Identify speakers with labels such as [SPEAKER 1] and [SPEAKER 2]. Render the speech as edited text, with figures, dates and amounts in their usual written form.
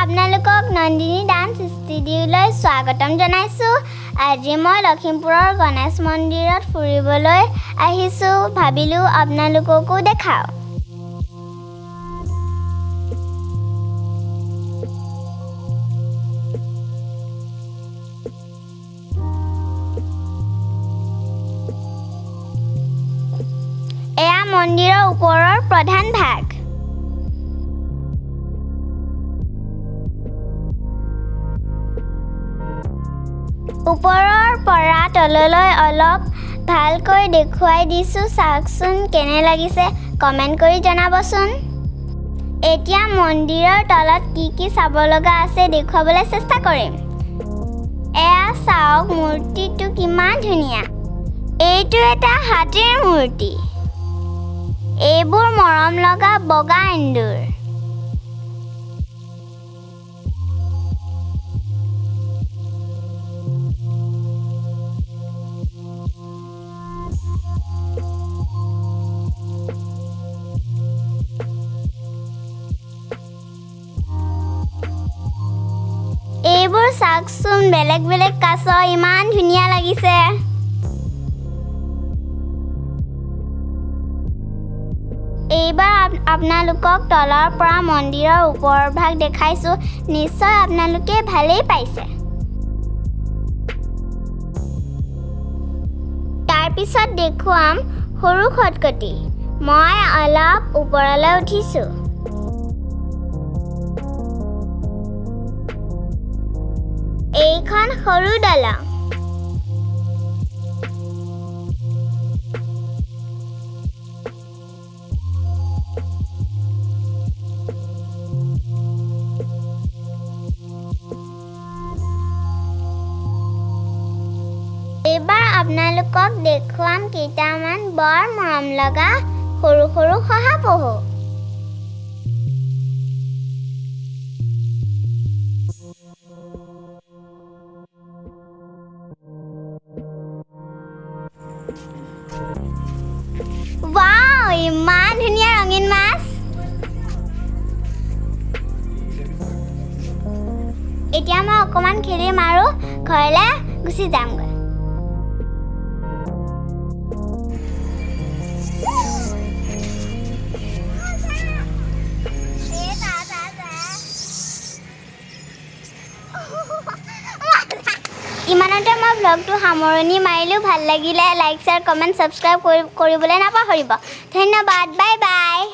[SPEAKER 1] আপোনালোকক নন্দিনী ডান্স ষ্টুডিঅ'লৈ স্বাগতম জনাইছোঁ। আজি মই লখিমপুৰৰ গণেশ মন্দিৰত ফুৰিবলৈ আহিছোঁ। ভাবিলোঁ আপোনালোককো দেখাওঁ। এয়া মন্দিৰৰ ওপৰৰ প্ৰধান ভাগ। ওপৰৰ পৰা তললৈ অলপ ভালকৈ দেখুৱাই দিছোঁ। চাওকচোন কেনে লাগিছে, কমেণ্ট কৰি জনাবচোন। এতিয়া মন্দিৰৰ তলত কি চাব লগা আছে দেখুৱাবলৈ চেষ্টা কৰিম। এয়া চাওক, মূৰ্তিটো কিমান ধুনীয়া। এইটো এটা হাতীৰ মূৰ্তি। এইবোৰ মৰম লগা বগা এন্দুৰ। এইবোৰ চাওকচোন, বেলেগ বেলেগ কাছ, ইমান ধুনীয়া লাগিছে। এইবাৰ আপোনালোকক তলৰ পৰা মন্দিৰৰ ওপৰৰ ভাগ দেখাইছোঁ। নিশ্চয় আপোনালোকে ভালেই পাইছে। তাৰপিছত দেখুৱাম সৰু খটখটি। মই অলপ ওপৰলৈ উঠিছোঁ। এইখন সৰু দলং। এইবাৰ আপোনালোকক দেখুৱাম কেইটামান বৰ মৰম লগা সৰু সৰু শহাপহু। ৱাও, ইমান ধুনীয়া ৰঙীন মাছ। এতিয়া মই অকণমান খেলিম আৰু ঘৰলৈ গুচি যামগৈ। ইমানতে মই ব্লগটো সামৰণি মাৰিলোঁ। ভাল লাগিলে লাইক, শ্বেয়াৰ, কমেণ্ট, ছাবস্ক্ৰাইব কৰিবলৈ নাপাহৰিব। ধন্যবাদ, বাই বাই।